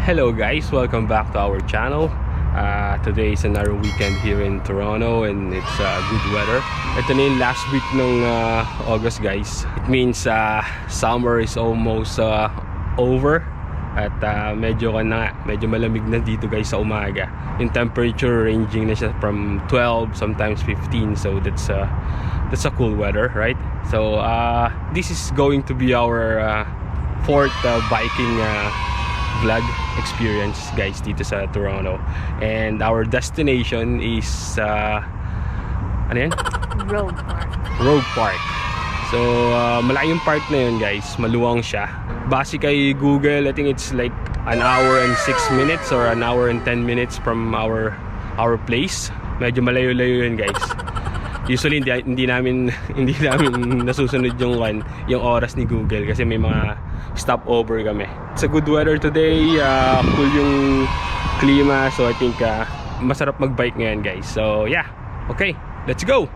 Hello guys, welcome back to our channel. Today is another weekend here in Toronto and it's good weather. Ito na yung last week ng August guys. It means summer is almost over. At medyo malamig na dito guys sa umaga. Yung temperature ranging na siya from 12 sometimes 15, so that's a cool weather, right? So this is going to be our fourth biking vlog experience guys dito sa Toronto, and our destination is ano yan? Rogue Park. So malaking park na yun guys, maluwang siya. Base kay Google, I think it's like an hour and 6 minutes or an hour and 10 minutes from our place. Medyo malayo-layo yun guys. Usually hindi namin nasusunod yung oras ni Google kasi may mga stopover kami. It's a good weather today, cool yung klima, so I think masarap mag-bike ngayon guys. So yeah, okay, let's go!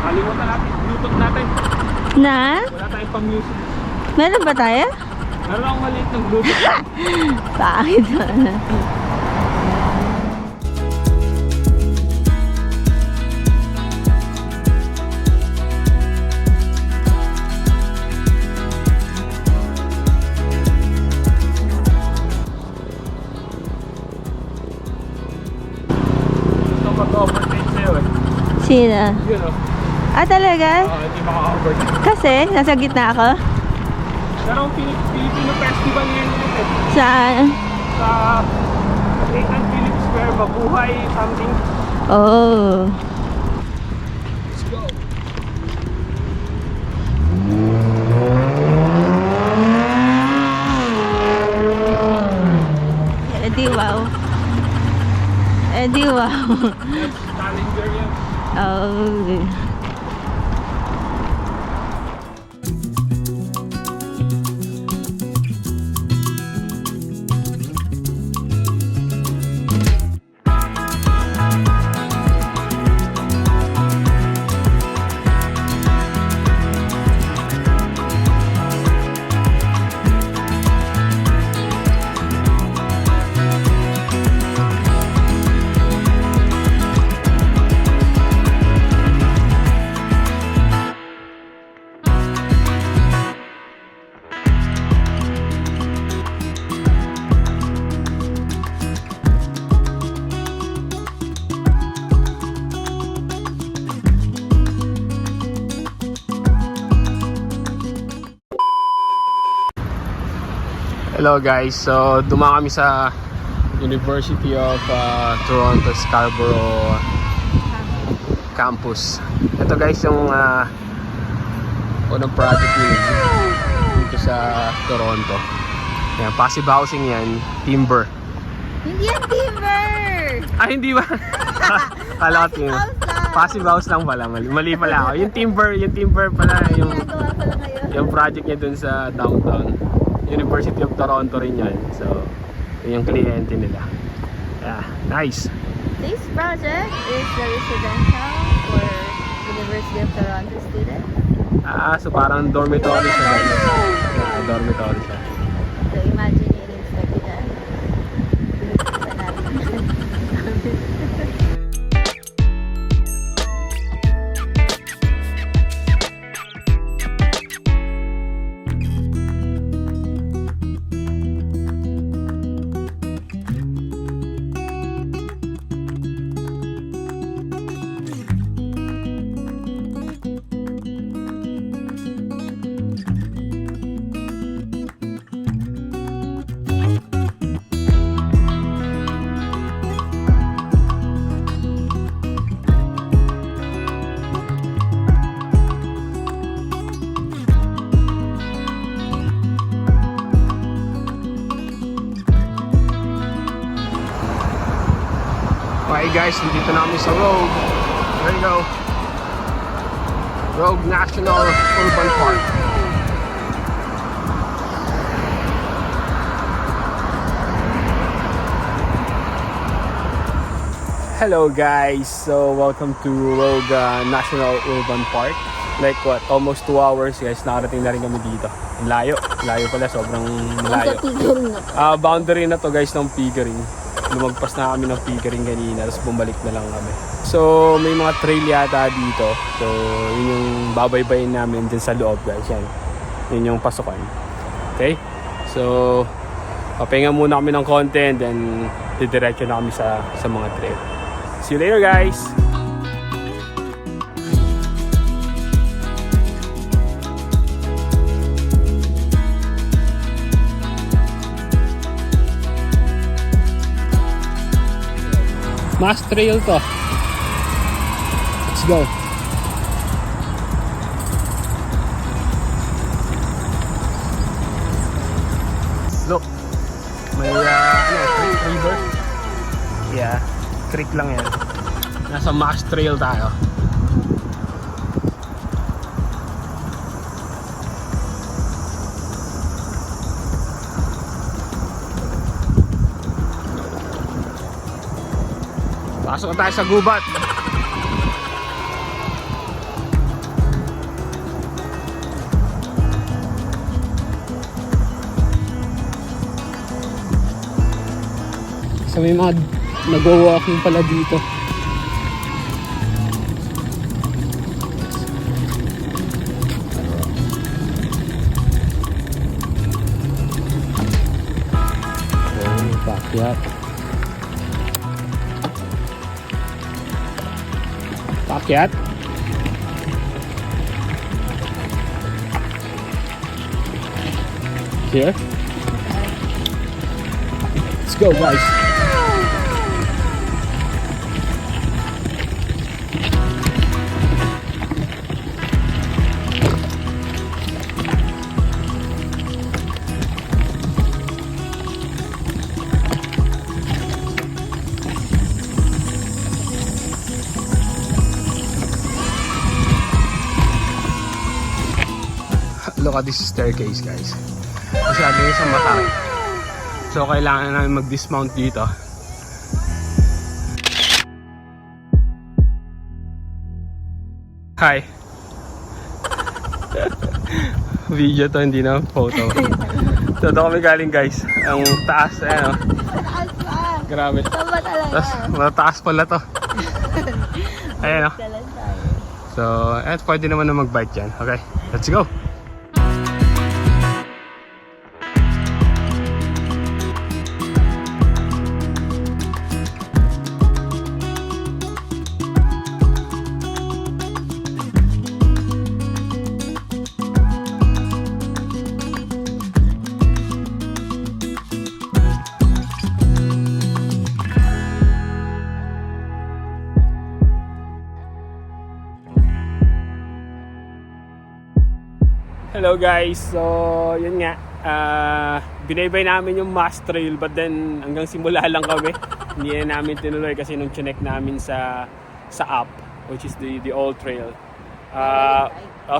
Kalimutan natin, Bluetooth natin. Na? Wala tayong pang-music. Meron ba tayo? Meron akong maliit ng Bluetooth. Bakit? Gusto mag-overtake sa'yo eh. Sino? Yun o. Ah, talaga? Hindi maka-overtake. Kasi, nasa gitna ako? Pero ang Filipino festival ngayon eh. Saan? Sa Nathan Philip Square, Mabuhay, something. Oh. Let's go. Edi wow. Edi wow. Challenger yan. Oh. Hello guys, so dumaan kami sa University of Toronto Scarborough campus. Ito guys yung unang project nila dito sa Toronto. Yan, passive housing yan, timber. Hindi yan timber! Ah, hindi ba? Kala ko timber. Passive house lang pala, mali pala ako. Yung timber pala yung project niya dun sa downtown. University of Toronto rin yan. So, yun yung kliyente nila. Yeah, nice. This project is the residential for University of Toronto students. So parang dormitory siya guys. Dormitory siya. So imagine it is like that. Okay guys, nandito na kami sa Rogue. There you go. Rogue National Urban Park. Hello guys, so welcome to Rogue National Urban Park. Like what, almost 2 hours guys, nakarating na rin kami dito. Ang layo pala, sobrang malayo. Boundary na to guys ng Pickering. Lumagpas na kami ng Pickering kanina, tapos bumalik na lang kami. So may mga trail yata dito. So yun yung babaybayin namin dyan sa loob guys. Yun yung pasukan. Okay? So papahinga muna kami ng konti and then didiretso na kami sa mga trail. See you later guys! Mass trail to. Let's go. Look. May river. Yeah. Creek lang yan. Nasa Mass Trail tayo. Pasok na tayo sa gubat. So may mga nag-walking pala dito. Pakyat. Pakyat. Here. Let's go guys. Look at this staircase guys. Masyado yung sa mata. So kailangan namin mag-dismount dito. Hi. Video to, hindi na photo. So doon kami galing guys. Ang taas, ano. Mataas pa. Grabe. Tama talaga. Tapos mataas pala to. Ayan o. So, pwede naman na mag-bike dyan. Okay, let's go. Hello guys, so yun nga, binaybay namin yung Mass Trail but then hanggang simula lang kami. Hindi na namin tinuloy kasi nung chinek namin sa app, which is the old trail.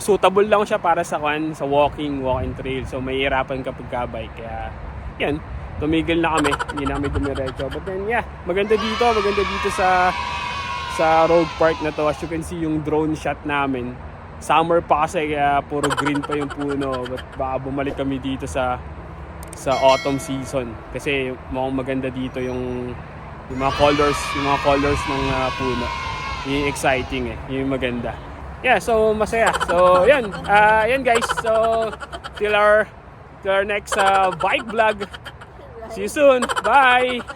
Suitable lang siya para sa walking trail, so mahihirapan kapag ka-bike. Kaya yan, tumigil na kami, hindi namin dumiretso. But then yeah, maganda dito sa Rogue Park na to. As you can see yung drone shot namin. Summer pa kasi kaya puro green pa yung puno. But baka bumalik kami dito sa autumn season kasi mukhang maganda dito yung mga colors ng puno. Yung exciting yung maganda. Yeah, so masaya. So yan guys. So till our next bike vlog. See you soon. Bye.